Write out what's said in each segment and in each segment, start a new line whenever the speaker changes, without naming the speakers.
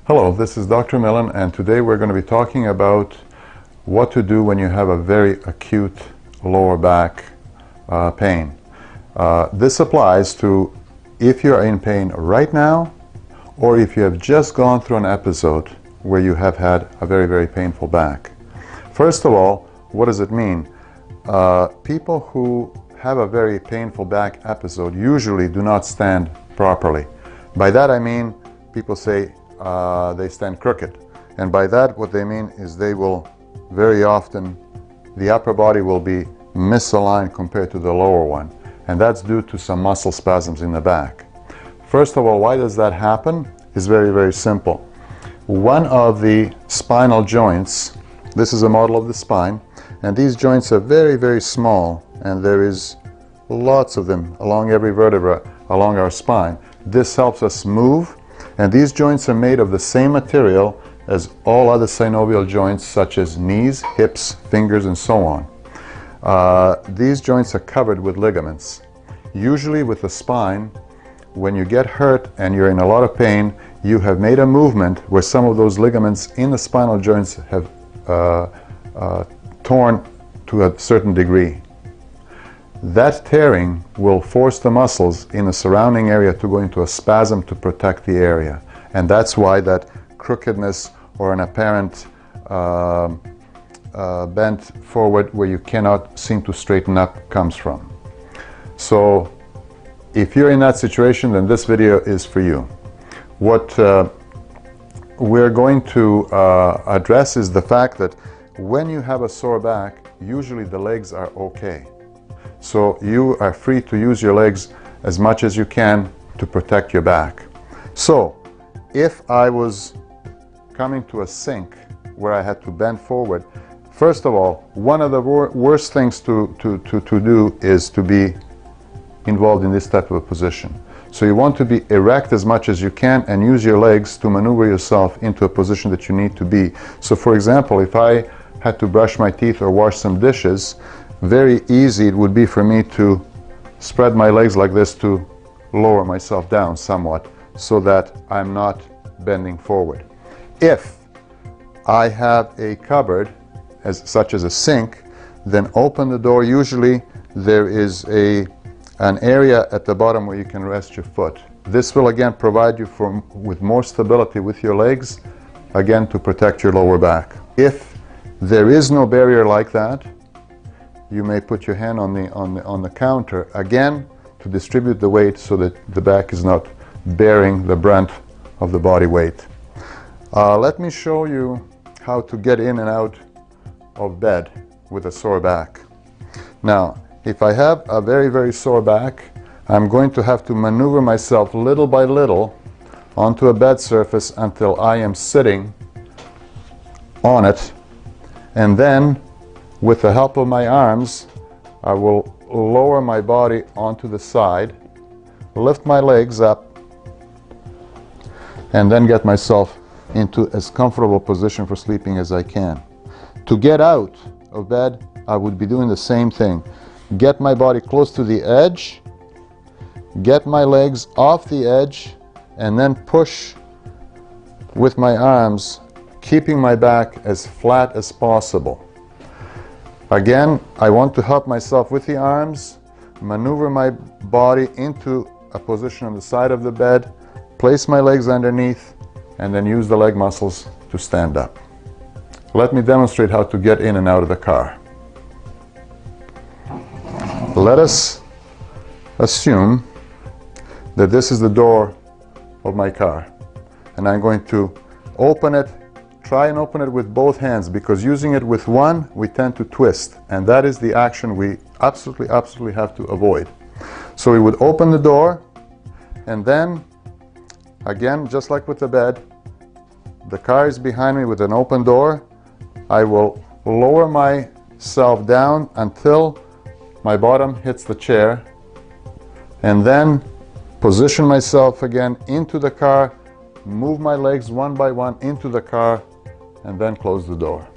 Hello, this is Dr. Milen, and today we're going to be talking about what to do when you have a very acute lower back pain. This applies to if you are in pain right now or if you have just gone through an episode where you have had a very, very painful back. First of all, what does it mean? People who have a very painful back episode usually do not stand properly. By that I mean people say they stand crooked, and by that what they mean is they will very often, the upper body will be misaligned compared to the lower one, and that's due to some muscle spasms in the back. First of all, why does that happen? It's very, very simple. One of the spinal joints, this is a model of the spine, and these joints are very, very small, and there is lots of them along every vertebra along our spine. This helps us move. And these joints are made of the same material as all other synovial joints, such as knees, hips, fingers, and so on. These joints are covered with ligaments. Usually with the spine, when you get hurt and you're in a lot of pain, you have made a movement where some of those ligaments in the spinal joints have torn to a certain degree. That tearing will force the muscles in the surrounding area to go into a spasm to protect the area. And that's why that crookedness or an apparent bent forward where you cannot seem to straighten up comes from. So if you're in that situation, then this video is for you. What we're going to address is the fact that when you have a sore back, usually the legs are okay. So you are free to use your legs as much as you can to protect your back. So if I was coming to a sink where I had to bend forward, first of all, one of the worst things to do is to be involved in this type of a position. So you want to be erect as much as you can and use your legs to maneuver yourself into a position that you need to be. So for example, if I had to brush my teeth or wash some dishes, very easy it would be for me to spread my legs like this to lower myself down somewhat so that I'm not bending forward. If I have a cupboard, such as a sink, then open the door. Usually there is an area at the bottom where you can rest your foot. This will again provide you with more stability with your legs, again to protect your lower back. If there is no barrier like that, you may put your hand on the counter, again to distribute the weight so that the back is not bearing the brunt of the body weight. Let me show you how to get in and out of bed with a sore back. Now, if I have a very, very sore back, I'm going to have to maneuver myself little by little onto a bed surface until I am sitting on it, and then with the help of my arms, I will lower my body onto the side, lift my legs up, and then get myself into as comfortable position for sleeping as I can. To get out of bed, I would be doing the same thing. Get my body close to the edge, get my legs off the edge, and then push with my arms, keeping my back as flat as possible. Again, I want to help myself with the arms, maneuver my body into a position on the side of the bed, place my legs underneath, and then use the leg muscles to stand up. Let me demonstrate how to get in and out of the car. Let us assume that this is the door of my car, and I'm going to open it. Try and open it with both hands, because using it with one, we tend to twist, and that is the action we absolutely have to avoid. So we would open the door, and then, again, just like with the bed, the car is behind me with an open door. I will lower myself down until my bottom hits the chair, and then position myself again into the car, move my legs one by one into the car, and then close the door.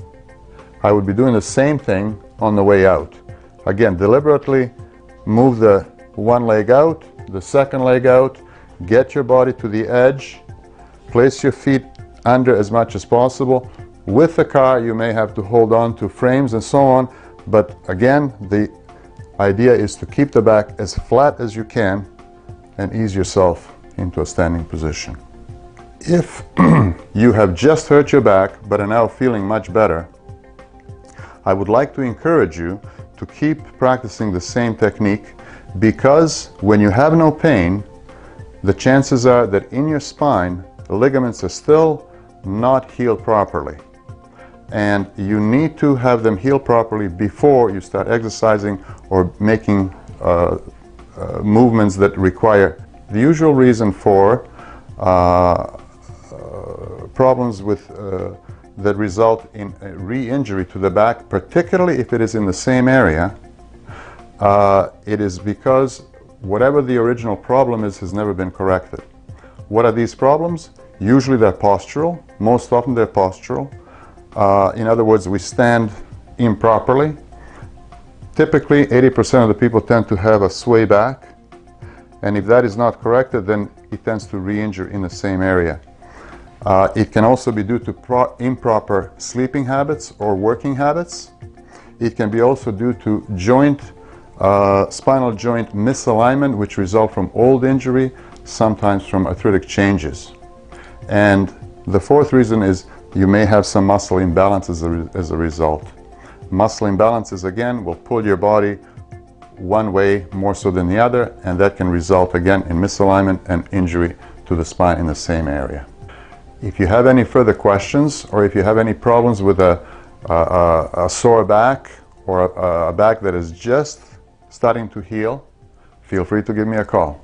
I would be doing the same thing on the way out. Again, deliberately move the one leg out, the second leg out, get your body to the edge, place your feet under as much as possible. With the car, you may have to hold on to frames and so on, but again, the idea is to keep the back as flat as you can and ease yourself into a standing position. If you have just hurt your back but are now feeling much better, I would like to encourage you to keep practicing the same technique, because when you have no pain, the chances are that in your spine, the ligaments are still not healed properly. And you need to have them healed properly before you start exercising or making movements that require. The usual reason for problems with that result in a re-injury to the back, particularly if it is in the same area, it is because whatever the original problem is has never been corrected. What are these problems? Usually they're postural. Most often they're postural. In other words, we stand improperly. Typically 80% of the people tend to have a sway back, and if that is not corrected, then it tends to re-injure in the same area. It can also be due to improper sleeping habits or working habits. It can be also due to spinal joint misalignment, which result from old injury, sometimes from arthritic changes. And the fourth reason is you may have some muscle imbalance as a result. Muscle imbalances, again, will pull your body one way more so than the other, and that can result again in misalignment and injury to the spine in the same area. If you have any further questions, or if you have any problems with a sore back or a back that is just starting to heal, feel free to give me a call.